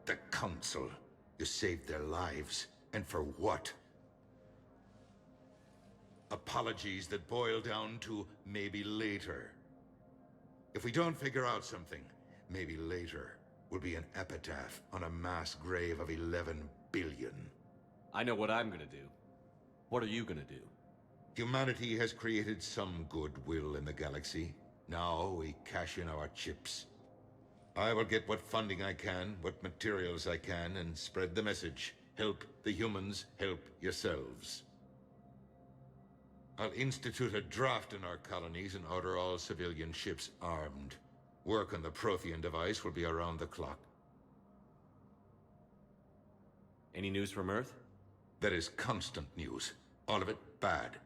The Council. You saved their lives. And for what? Apologies that boil down to maybe later. If we don't figure out something, maybe later will be an epitaph on a mass grave of 11 billion. I know what I'm gonna do. What are you gonna do? Humanity has created some goodwill in the galaxy. Now we cash in our chips. I will get what funding I can, what materials I can, and spread the message. Help the humans, help yourselves. I'll institute a draft in our colonies and order all civilian ships armed. Work on the Prothean device will be around the clock. Any news from Earth? There is constant news. All of it bad.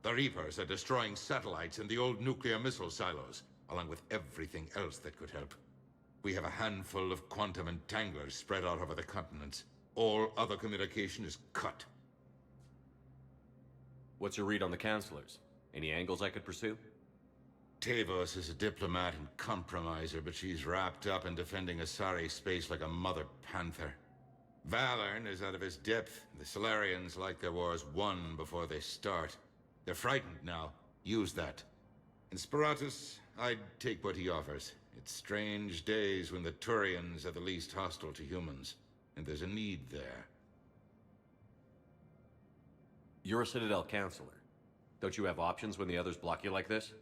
The Reapers are destroying satellites and the old nuclear missile silos, along with everything else that could help. We have a handful of quantum entanglers spread out over the continents. All other communication is cut. What's your read on the counselors? Any angles I could pursue? Tavos is a diplomat and compromiser, but she's wrapped up in defending Asari space like a mother panther. Valorn is out of his depth. The Solarians like their wars won before they start. They're frightened now. Use that. In Sparatus, I'd take what he offers. It's strange days when the Turians are the least hostile to humans, and there's a need there. You're a Citadel counselor. Don't you have options when the others block you like this?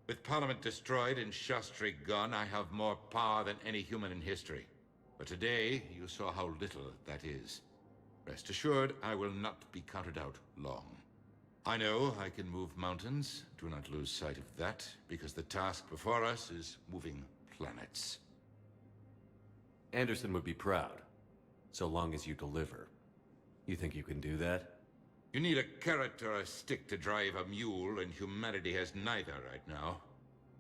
With Parliament destroyed and Shastri gone, I have more power than any human in history. But today, you saw how little that is. Rest assured, I will not be counted out long. I know I can move mountains. Do not lose sight of that, because the task before us is moving planets. Anderson would be proud, so long as you deliver. You think you can do that? You need a carrot or a stick to drive a mule, and humanity has neither right now.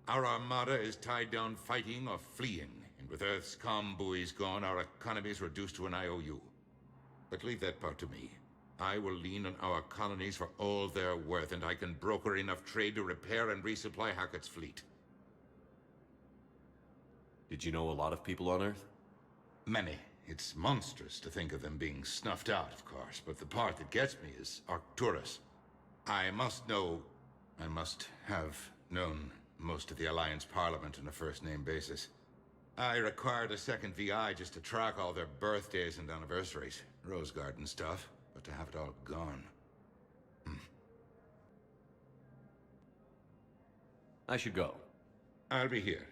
Our armada is tied down fighting or fleeing, and with Earth's comm buoys gone, our economy is reduced to an IOU. But leave that part to me. I will lean on our colonies for all they're worth, and I can broker enough trade to repair and resupply Hackett's fleet. Did you know a lot of people on Earth? Many. It's monstrous to think of them being snuffed out, of course, but the part that gets me is Arcturus. I must have known most of the Alliance Parliament on a first-name basis. I required a second VI just to track all their birthdays and anniversaries. Rose Garden stuff, but to have it all gone. I should go. I'll be here.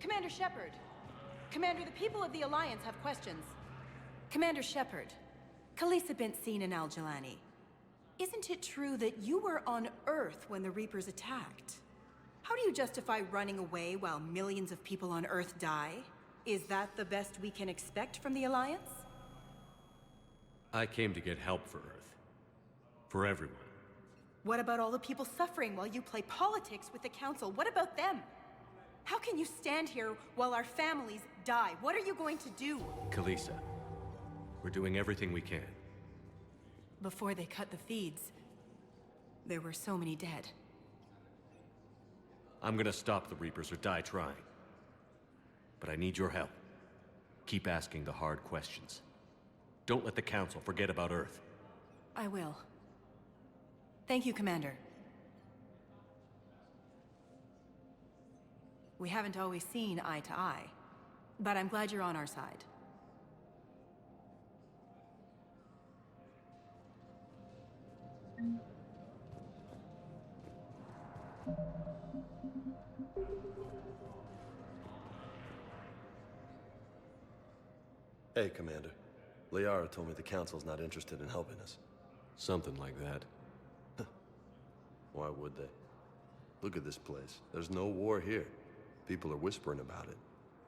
Commander Shepard. Commander, the people of the Alliance have questions. Commander Shepard, Khaleesa bint Sin and Al-Jalani. Isn't it true that you were on Earth when the Reapers attacked? How do you justify running away while millions of people on Earth die? Is that the best we can expect from the Alliance? I came to get help for Earth. For everyone. What about all the people suffering while you play politics with the Council? What about them? How can you stand here while our families die? What are you going to do? Khaleesa, we're doing everything we can. Before they cut the feeds, there were so many dead. I'm gonna stop the Reapers or die trying. But I need your help. Keep asking the hard questions. Don't let the Council forget about Earth. I will. Thank you, Commander. We haven't always seen eye to eye, but I'm glad you're on our side. Hey, Commander. Liara told me the Council's not interested in helping us. Something like that. Why would they? Look at this place. There's no war here. People are whispering about it.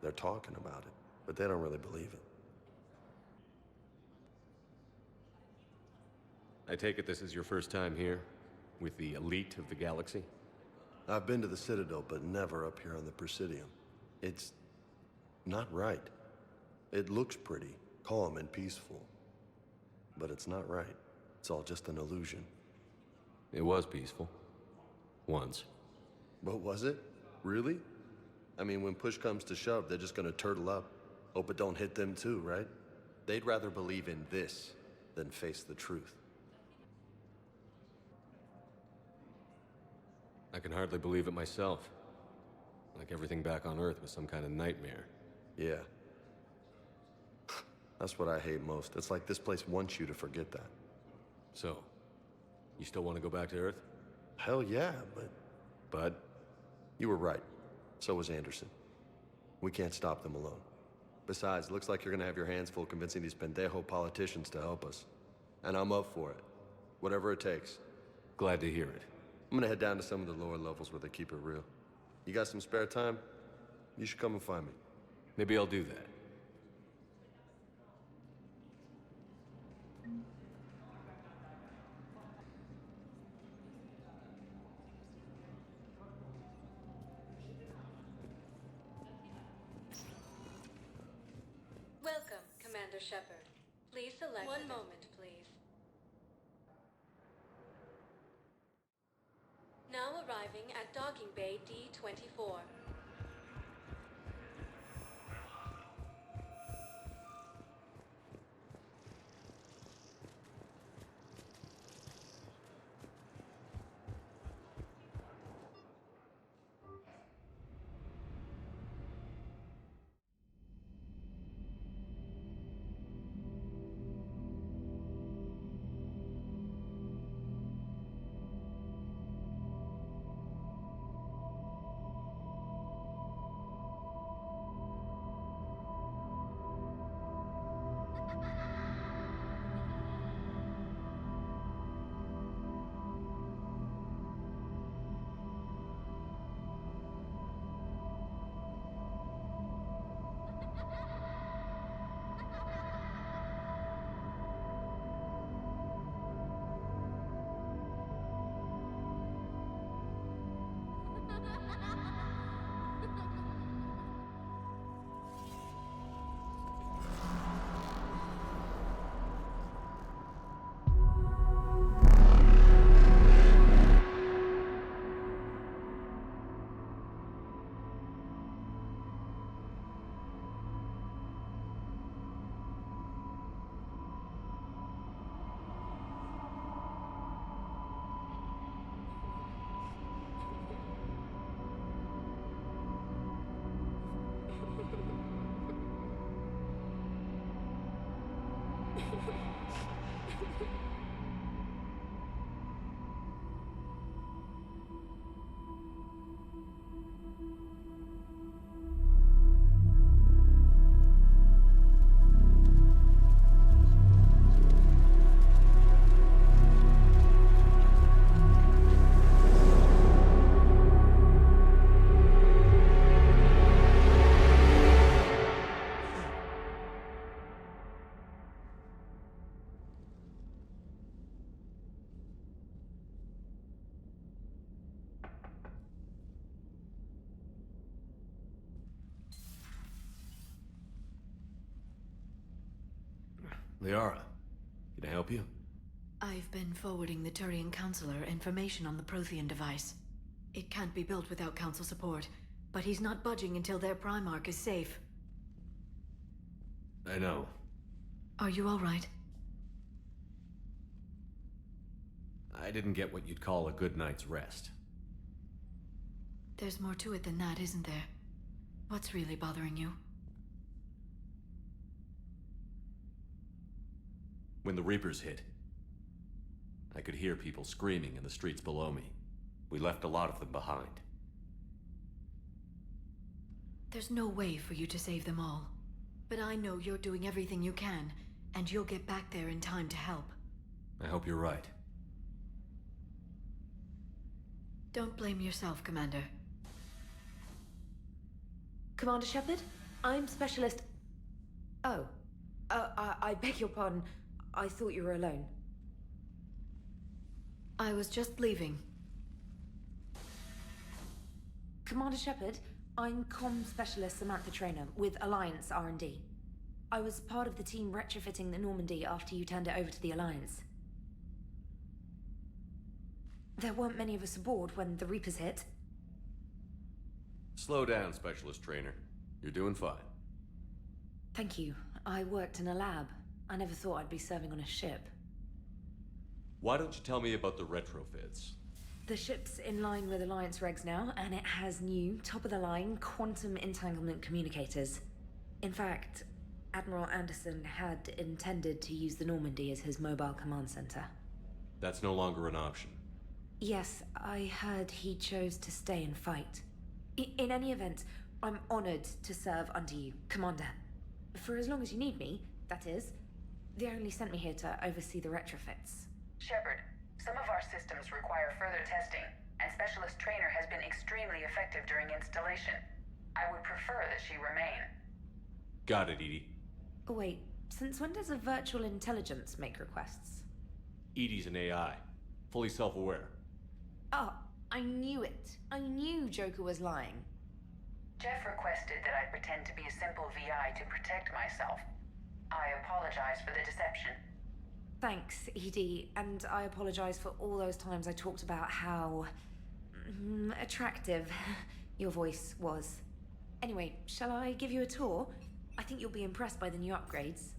They're talking about it, but they don't really believe it. I take it this is your first time here? With the elite of the galaxy? I've been to the Citadel, but never up here on the Presidium. It's not right. It looks pretty, calm and peaceful. But it's not right. It's all just an illusion. It was peaceful. Once. But was it? Really? I mean, when push comes to shove, they're just gonna turtle up. Hope it don't hit them too, right? They'd rather believe in this than face the truth. I can hardly believe it myself. Like everything back on Earth was some kind of nightmare. Yeah. That's what I hate most. It's like this place wants you to forget that. So, you still want to go back to Earth? Hell yeah, but Bud? you were right. So was Anderson. We can't stop them alone. Besides, it looks like you're gonna have your hands full convincing these pendejo politicians to help us. And I'm up for it. Whatever it takes. Glad to hear it. I'm gonna head down to some of the lower levels where they keep it real. You got some spare time? You should come and find me. Maybe I'll do that. Welcome, Commander Shepard. Please select one moment, please. Now arriving at docking bay D-24. Liara, can I help you? I've been forwarding the Turian Counselor information on the Prothean device. It can't be built without Council support, but he's not budging until their Primarch is safe. I know. Are you all right? I didn't get what you'd call a good night's rest. There's more to it than that, isn't there? What's really bothering you? When the Reapers hit, I could hear people screaming in the streets below me. We left a lot of them behind. There's no way for you to save them all. But I know you're doing everything you can, and you'll get back there in time to help. I hope you're right. Don't blame yourself, Commander. Commander Shepard, I'm Specialist... Oh. I beg your pardon. I thought you were alone. I was just leaving. Commander Shepard, I'm Comm Specialist Samantha Traynor with Alliance R&D. I was part of the team retrofitting the Normandy after you turned it over to the Alliance. There weren't many of us aboard when the Reapers hit. Slow down, Specialist Trainer. You're doing fine. Thank you. I worked in a lab. I never thought I'd be serving on a ship. Why don't you tell me about the retrofits? The ship's in line with Alliance regs now, and it has new, top-of-the-line quantum entanglement communicators. In fact, Admiral Anderson had intended to use the Normandy as his mobile command center. That's no longer an option. Yes, I heard he chose to stay and fight. In any event, I'm honored to serve under you, Commander. For as long as you need me, that is. They only sent me here to oversee the retrofits. Shepard, some of our systems require further testing, and Specialist Trainer has been extremely effective during installation. I would prefer that she remain. Got it, Edie. Oh, wait, since when does a virtual intelligence make requests? Edie's an AI, fully self-aware. Oh, I knew it. I knew Joker was lying. Jeff requested that I pretend to be a simple VI to protect myself. I apologize for the deception. Thanks, Edie, and I apologize for all those times I talked about how... attractive your voice was. Anyway, shall I give you a tour? I think you'll be impressed by the new upgrades.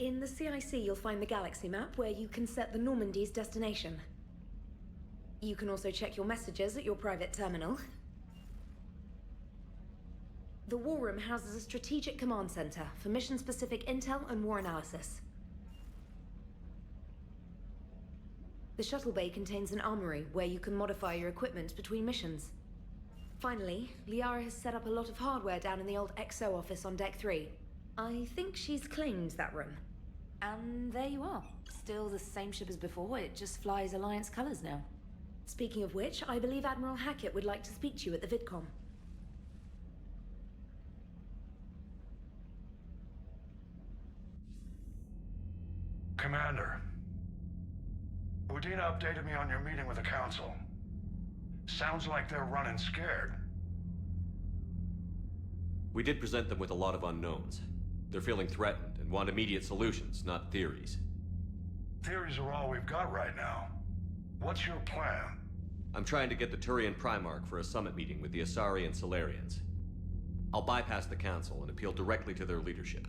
In the CIC, you'll find the galaxy map where you can set the Normandy's destination. You can also check your messages at your private terminal. The War Room houses a strategic command center for mission-specific intel and war analysis. The shuttle bay contains an armory where you can modify your equipment between missions. Finally, Liara has set up a lot of hardware down in the old XO office on Deck 3. I think she's claimed that room. And there you are. Still the same ship as before, it just flies Alliance colors now. Speaking of which, I believe Admiral Hackett would like to speak to you at the VidCom. Commander, Udina updated me on your meeting with the Council. Sounds like they're running scared. We did present them with a lot of unknowns. They're feeling threatened and want immediate solutions, not theories. Theories are all we've got right now. What's your plan? I'm trying to get the Turian Primarch for a summit meeting with the Asari and Solarians. I'll bypass the Council and appeal directly to their leadership.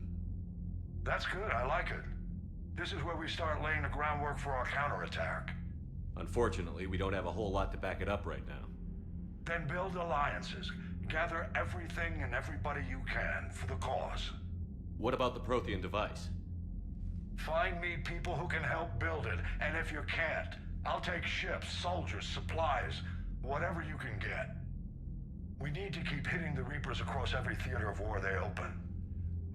That's good, I like it. This is where we start laying the groundwork for our counterattack. Unfortunately, we don't have a whole lot to back it up right now. Then build alliances. Gather everything and everybody you can for the cause. What about the Prothean device? Find me people who can help build it, and if you can't, I'll take ships, soldiers, supplies, whatever you can get. We need to keep hitting the Reapers across every theater of war they open.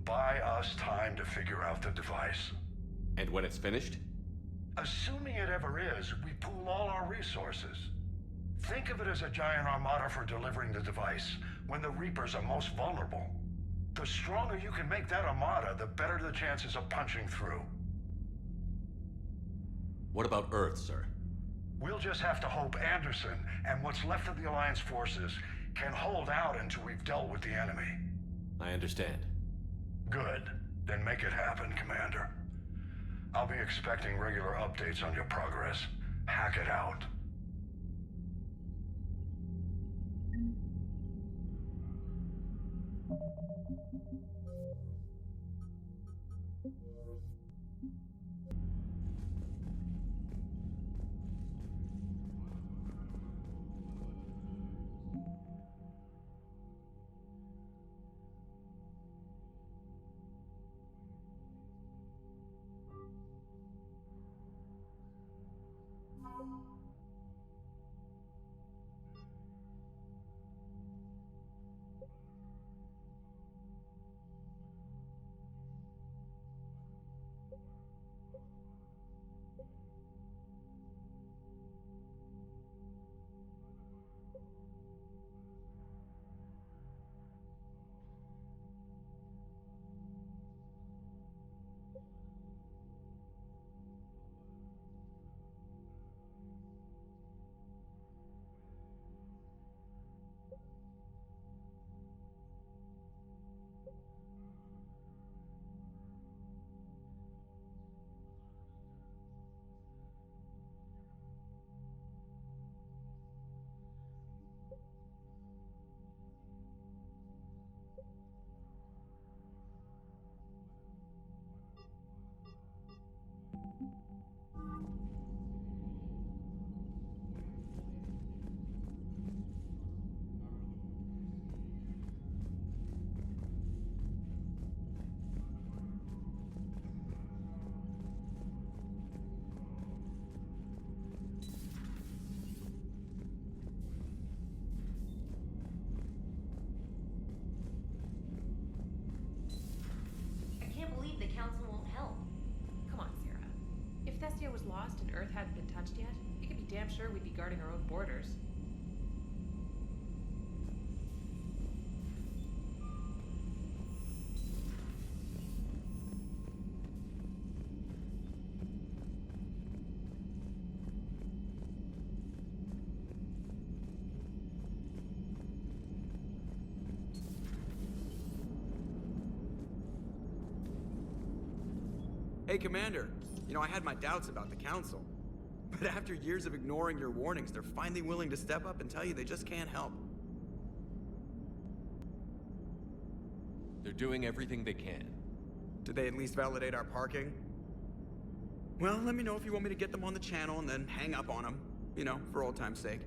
Buy us time to figure out the device. And when it's finished? Assuming it ever is, we pool all our resources. Think of it as a giant armada for delivering the device, when the Reapers are most vulnerable. The stronger you can make that armada, the better the chances of punching through. What about Earth, sir? We'll just have to hope Anderson, and what's left of the Alliance forces, can hold out until we've dealt with the enemy. I understand. Good. Then make it happen, Commander. I'll be expecting regular updates on your progress. Hack it out. I can't believe the council won't help. Come on, Sarah. If Thessia was lost and Earth hadn't been touched yet, you could be damn sure we'd be guarding our own borders. Hey, Commander. You know, I had my doubts about the Council. But after years of ignoring your warnings, they're finally willing to step up and tell you they just can't help. They're doing everything they can. Did they at least validate our parking? Well, let me know if you want me to get them on the channel and then hang up on them. You know, for old time's sake.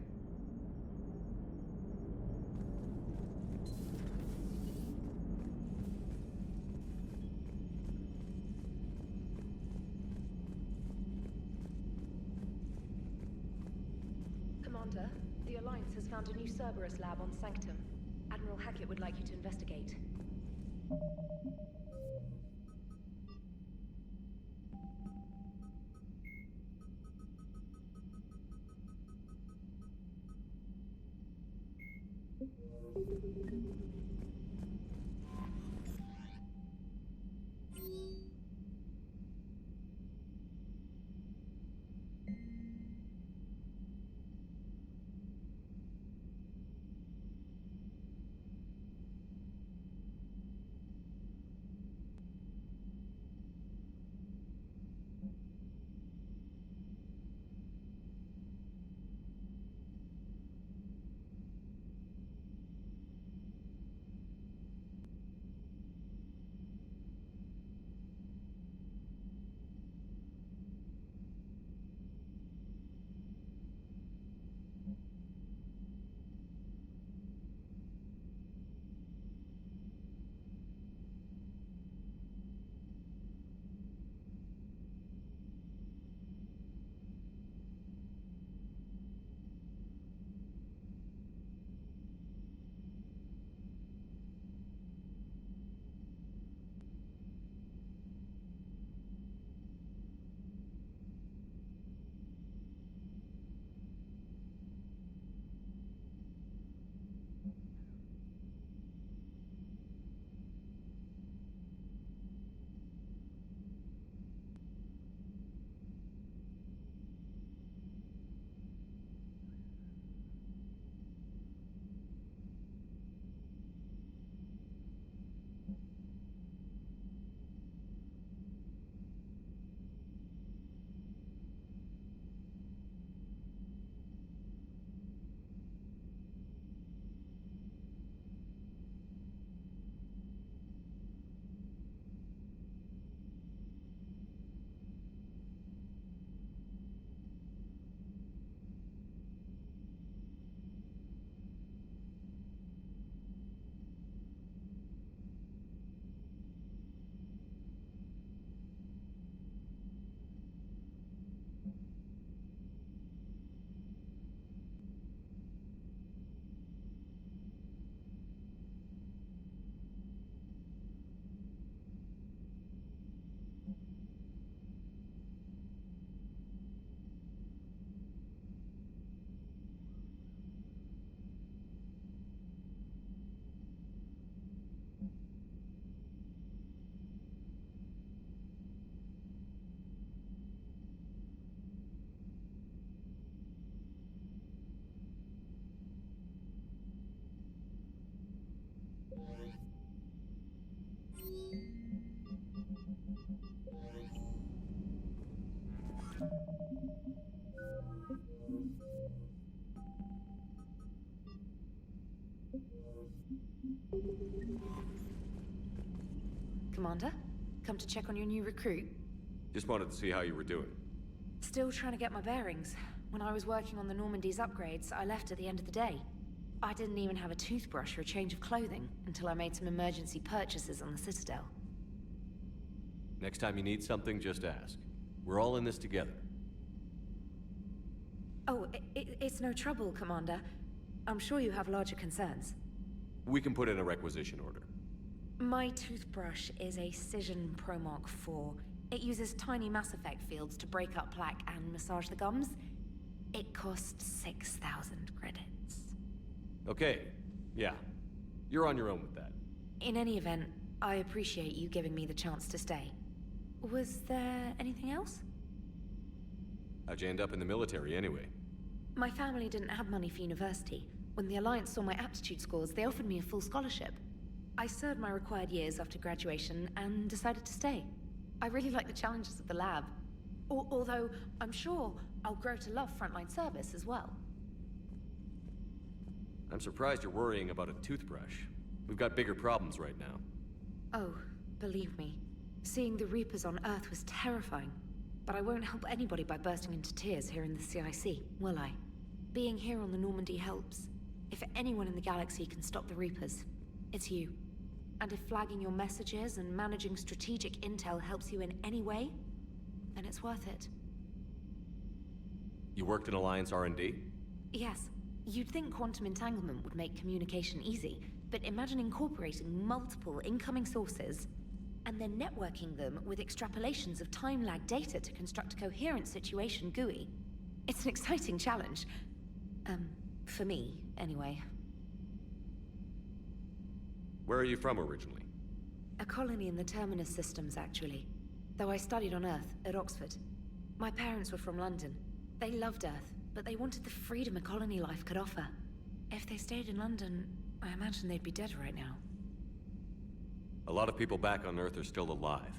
Commander, the Alliance has found a new Cerberus lab on Sanctum. Admiral Hackett would like you to investigate. Commander. Come to check on your new recruit. Just wanted to see how you were doing. Still trying to get my bearings. When I was working on the Normandy's upgrades, I left at the end of the day. I didn't even have a toothbrush or a change of clothing until I made some emergency purchases on the Citadel. Next time you need something, just ask. We're all in this together. Oh, it's no trouble, Commander. I'm sure you have larger concerns. We can put in a requisition order. My toothbrush is a Cision Pro Mark IV. It uses tiny Mass Effect fields to break up plaque and massage the gums. It costs 6,000 credits. Okay, yeah. You're on your own with that. In any event, I appreciate you giving me the chance to stay. Was there anything else? How'd you end up in the military anyway? My family didn't have money for university. When the Alliance saw my aptitude scores, they offered me a full scholarship. I served my required years after graduation and decided to stay. I really like the challenges of the lab. Although, I'm sure I'll grow to love frontline service as well. I'm surprised you're worrying about a toothbrush. We've got bigger problems right now. Oh, believe me. Seeing the Reapers on Earth was terrifying. But I won't help anybody by bursting into tears here in the CIC, will I? Being here on the Normandy helps. If anyone in the galaxy can stop the Reapers, it's you. And if flagging your messages and managing strategic intel helps you in any way, then it's worth it. You worked in Alliance R&D? Yes. You'd think quantum entanglement would make communication easy, but imagine incorporating multiple incoming sources and then networking them with extrapolations of time-lag data to construct a coherent situation GUI. It's an exciting challenge. For me, anyway. Where are you from originally? A colony in the Terminus systems, actually. Though I studied on Earth, at Oxford. My parents were from London. They loved Earth, but they wanted the freedom a colony life could offer. If they stayed in London, I imagine they'd be dead right now. A lot of people back on Earth are still alive,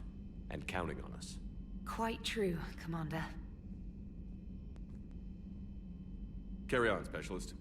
and counting on us. Quite true, Commander. Carry on, Specialist.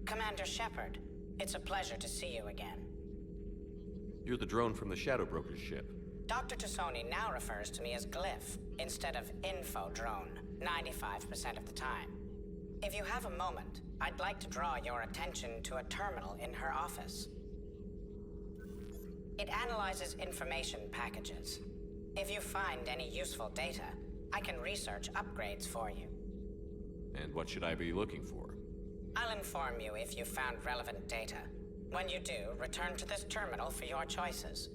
Commander Shepard, it's a pleasure to see you again. You're the drone from the Shadow Broker's ship. Dr. Tassoni now refers to me as Glyph instead of Info Drone, 95% of the time. If you have a moment, I'd like to draw your attention to a terminal in her office. It analyzes information packages. If you find any useful data, I can research upgrades for you. And what should I be looking for? I'll inform you if you found relevant data. When you do, return to this terminal for your choices.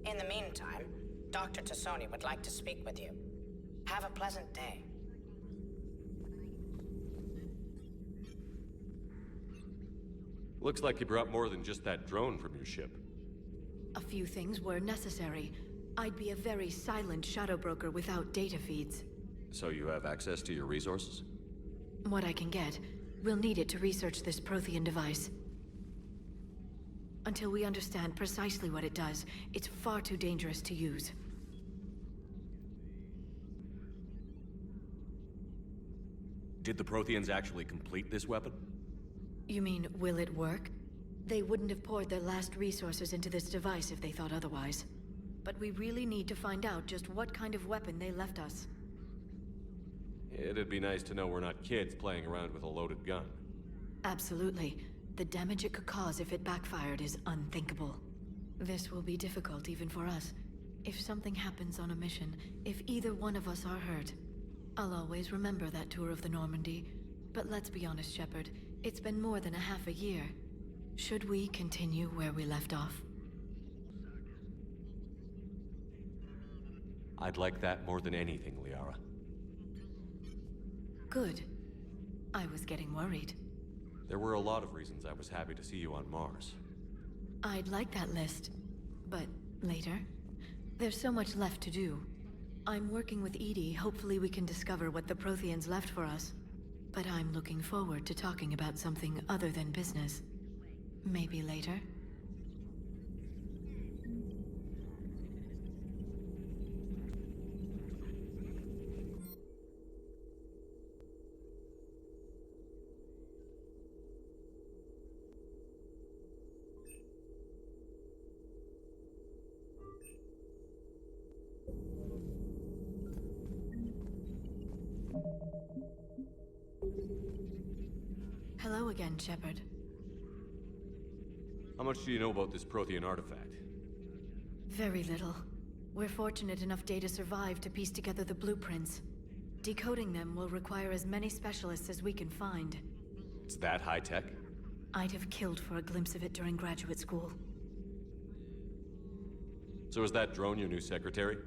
In the meantime, Dr. Tassoni would like to speak with you. Have a pleasant day. Looks like you brought more than just that drone from your ship. A few things were necessary. I'd be a very silent shadow broker without data feeds. So you have access to your resources? What I can get. We'll need it to research this Prothean device. Until we understand precisely what it does, it's far too dangerous to use. Did the Protheans actually complete this weapon? You mean, will it work? They wouldn't have poured their last resources into this device if they thought otherwise. But we really need to find out just what kind of weapon they left us. It'd be nice to know we're not kids playing around with a loaded gun. Absolutely. The damage it could cause if it backfired is unthinkable. This will be difficult even for us. If something happens on a mission, if either one of us are hurt, I'll always remember that tour of the Normandy. But let's be honest, Shepard. It's been more than a half a year. Should we continue where we left off? I'd like that more than anything, Liara. Good. I was getting worried. There were a lot of reasons I was happy to see you on Mars. I'd like that list. But later? There's so much left to do. I'm working with Edie. Hopefully we can discover what the Protheans left for us. But I'm looking forward to talking about something other than business. Maybe later? Hello again, Shepard. How much do you know about this Prothean artifact? Very little. We're fortunate enough Data survived to piece together the blueprints. Decoding them will require as many specialists as we can find. It's that high-tech? I'd have killed for a glimpse of it during graduate school. So is that drone your new secretary?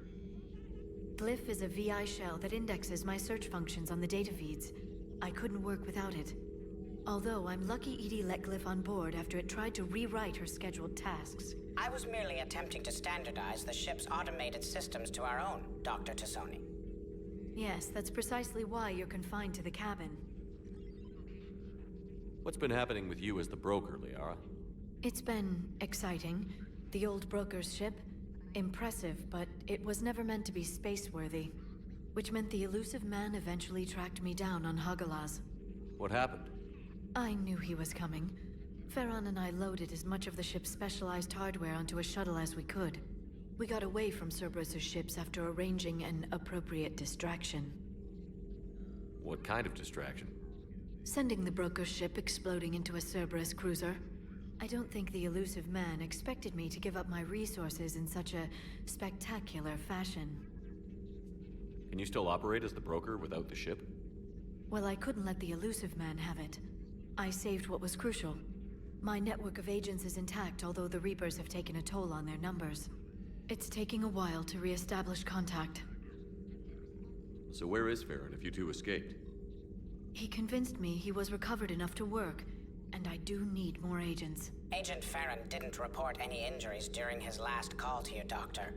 Glyph is a VI shell that indexes my search functions on the data feeds. I couldn't work without it. Although I'm lucky Edie let Glyph on board after it tried to rewrite her scheduled tasks. I was merely attempting to standardize the ship's automated systems to our own, Dr. Tassoni. Yes, that's precisely why you're confined to the cabin. What's been happening with you as the broker, Liara? It's been exciting. The old broker's ship? Impressive, but it was never meant to be space-worthy. Which meant the elusive man eventually tracked me down on Hagalaz. What happened? I knew he was coming. Farron and I loaded as much of the ship's specialized hardware onto a shuttle as we could. We got away from Cerberus' ships after arranging an appropriate distraction. What kind of distraction? Sending the broker's ship exploding into a Cerberus cruiser. I don't think the elusive man expected me to give up my resources in such a spectacular fashion. Can you still operate as the broker without the ship? Well, I couldn't let the elusive man have it. I saved what was crucial. My network of agents is intact, although the Reapers have taken a toll on their numbers. It's taking a while to re-establish contact. So where is Farron if you two escaped? He convinced me he was recovered enough to work, and I do need more agents. Agent Farron didn't report any injuries during his last call to you, Doctor.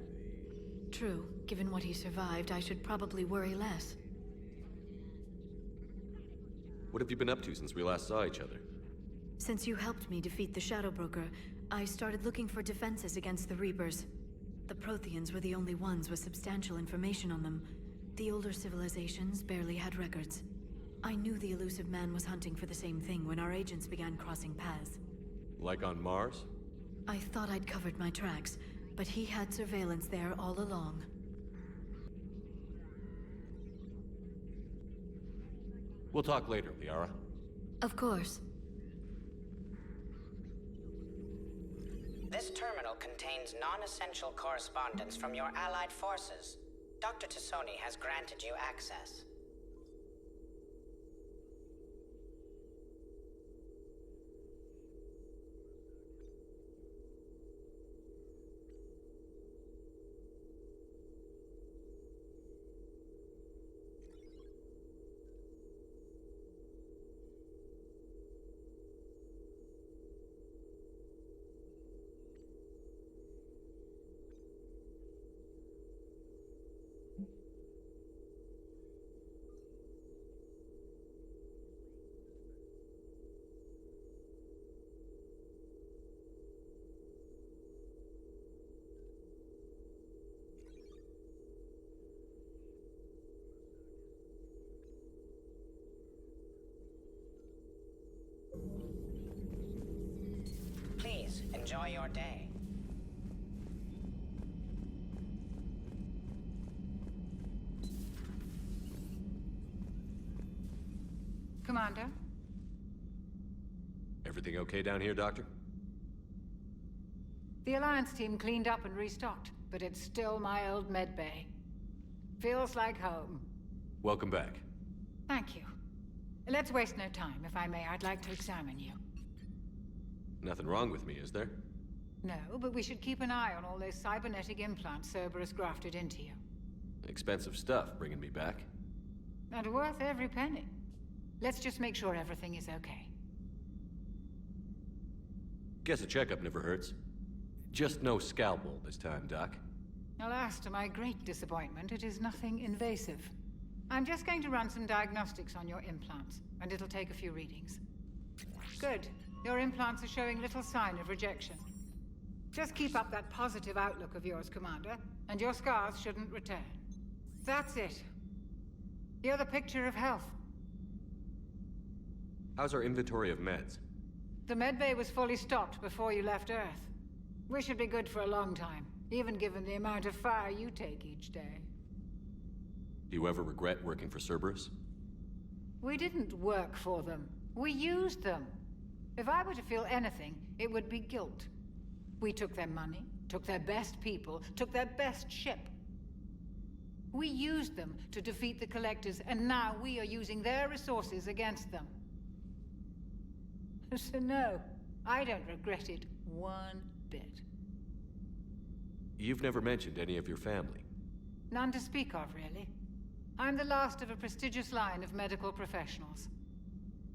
True. Given what he survived, I should probably worry less. What have you been up to since we last saw each other? Since you helped me defeat the Shadow Broker, I started looking for defenses against the Reapers. The Protheans were the only ones with substantial information on them. The older civilizations barely had records. I knew the elusive man was hunting for the same thing when our agents began crossing paths. Like on Mars? I thought I'd covered my tracks, but he had surveillance there all along. We'll talk later, Liara. Of course. This terminal contains non-essential correspondence from your allied forces. Dr. Tassoni has granted you access. Please, enjoy your day. Commander? Everything okay down here, Doctor? The Alliance team cleaned up and restocked, but it's still my old med bay. Feels like home. Welcome back. Thank you. Let's waste no time. If I may, I'd like to examine you. Nothing wrong with me, is there? No, but we should keep an eye on all those cybernetic implants Cerberus grafted into you. Expensive stuff bringing me back. And worth every penny. Let's just make sure everything is okay. Guess a checkup never hurts. Just no scalpel this time, Doc. Alas, to my great disappointment, it is nothing invasive. I'm just going to run some diagnostics on your implants, and it'll take a few readings. Good. Your implants are showing little sign of rejection. Just keep up that positive outlook of yours, Commander, and your scars shouldn't return. That's it. You're the picture of health. How's our inventory of meds? The medbay was fully stocked before you left Earth. We should be good for a long time, even given the amount of fire you take each day. Do you ever regret working for Cerberus? We didn't work for them. We used them. If I were to feel anything, it would be guilt. We took their money, took their best people, took their best ship. We used them to defeat the Collectors, and now we are using their resources against them. So no, I don't regret it one bit. You've never mentioned any of your family. None to speak of, really. I'm the last of a prestigious line of medical professionals.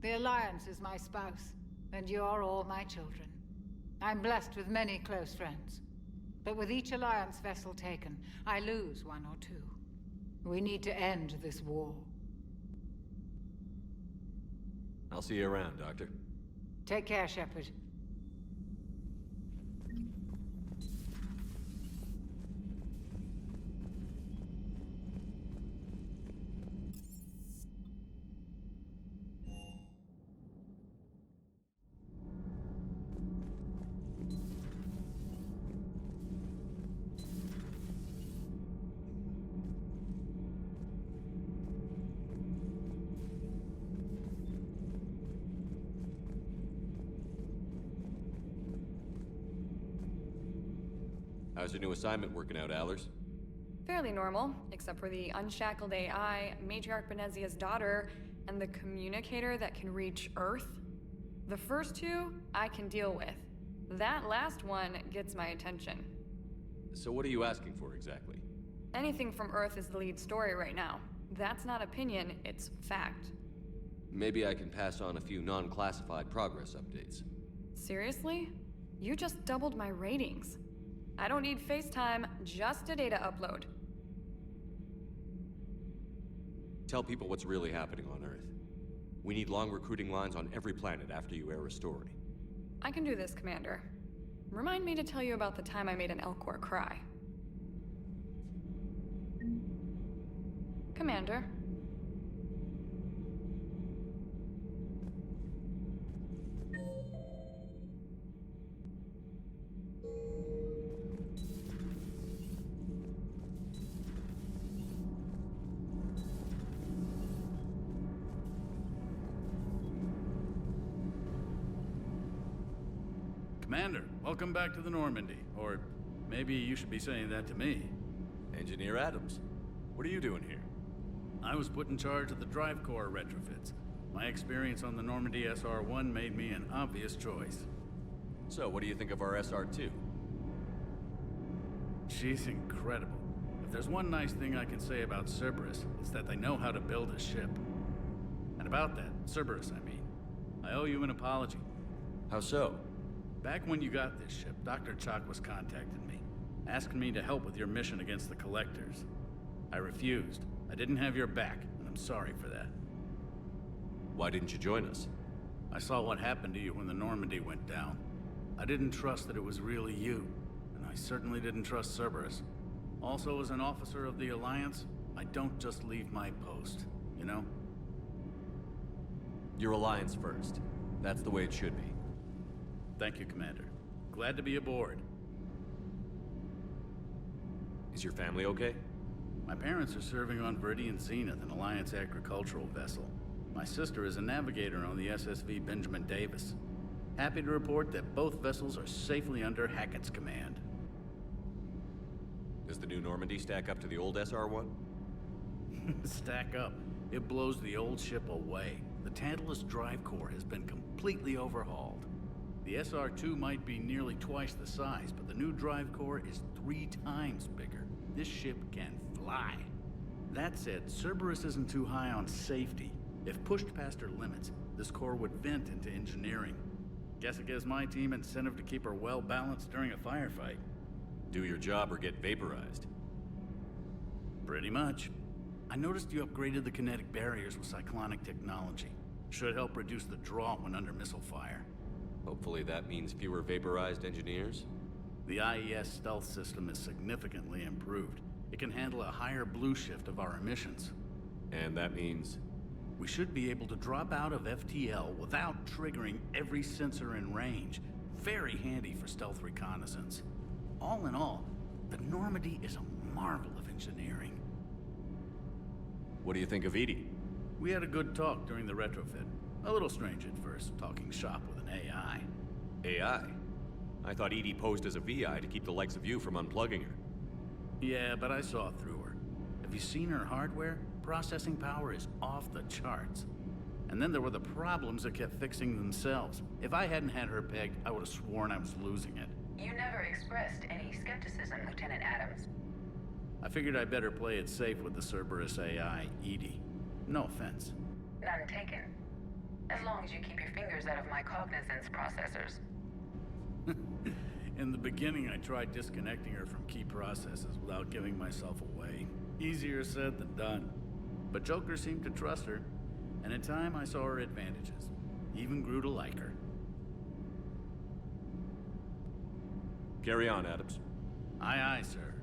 The Alliance is my spouse, and you're all my children. I'm blessed with many close friends. But with each Alliance vessel taken, I lose one or two. We need to end this war. I'll see you around, Doctor. Take care, Shepard. How's your new assignment working out, Allers? Fairly normal, except for the unshackled AI, Matriarch Benezia's daughter, and the communicator that can reach Earth. The first two, I can deal with. That last one gets my attention. So what are you asking for, exactly? Anything from Earth is the lead story right now. That's not opinion, it's fact. Maybe I can pass on a few non-classified progress updates. Seriously? You just doubled my ratings. I don't need FaceTime, just a data upload. Tell people what's really happening on Earth. We need long recruiting lines on every planet after you air a story. I can do this, Commander. Remind me to tell you about the time I made an Elcor cry. Commander. Commander, welcome back to the Normandy. Or maybe you should be saying that to me. Engineer Adams, what are you doing here? I was put in charge of the drive core retrofits. My experience on the Normandy SR-1 made me an obvious choice. So, what do you think of our SR-2? She's incredible. If there's one nice thing I can say about Cerberus, it's that they know how to build a ship. And about that, Cerberus, I mean, I owe you an apology. How so? Back when you got this ship, Dr. Chalk was contacting me, asking me to help with your mission against the Collectors. I refused. I didn't have your back, and I'm sorry for that. Why didn't you join us? I saw what happened to you when the Normandy went down. I didn't trust that it was really you, and I certainly didn't trust Cerberus. Also, as an officer of the Alliance, I don't just leave my post, you know? Your Alliance first. That's the way it should be. Thank you, Commander. Glad to be aboard. Is your family okay? My parents are serving on Viridian Zenith, an Alliance agricultural vessel. My sister is a navigator on the SSV Benjamin Davis. Happy to report that both vessels are safely under Hackett's command. Does the new Normandy stack up to the old SR-1? Stack up. It blows the old ship away. The Tantalus drive core has been completely overhauled. The SR-2 might be nearly twice the size, but the new drive core is 3 times bigger. This ship can fly. That said, Cerberus isn't too high on safety. If pushed past her limits, this core would vent into engineering. Guess it gives my team incentive to keep her well balanced during a firefight. Do your job or get vaporized. Pretty much. I noticed you upgraded the kinetic barriers with cyclonic technology. Should help reduce the draw when under missile fire. Hopefully that means fewer vaporized engineers? The IES stealth system is significantly improved. It can handle a higher blue shift of our emissions. And that means? We should be able to drop out of FTL without triggering every sensor in range. Very handy for stealth reconnaissance. All in all, the Normandy is a marvel of engineering. What do you think of Edie? We had a good talk during the retrofit. A little strange at first, talking shop with an AI. AI? I thought Edie posed as a VI to keep the likes of you from unplugging her. Yeah, but I saw through her. Have you seen her hardware? Processing power is off the charts. And then there were the problems that kept fixing themselves. If I hadn't had her pegged, I would have sworn I was losing it. You never expressed any skepticism, Lieutenant Adams. I figured I'd better play it safe with the Cerberus AI, Edie. No offense. None taken. As long as you keep your fingers out of my cognizance processors. In the beginning, I tried disconnecting her from key processes without giving myself away. Easier said than done. But Joker seemed to trust her, and in time I saw her advantages. Even grew to like her. Carry on, Adams. Aye, aye, sir.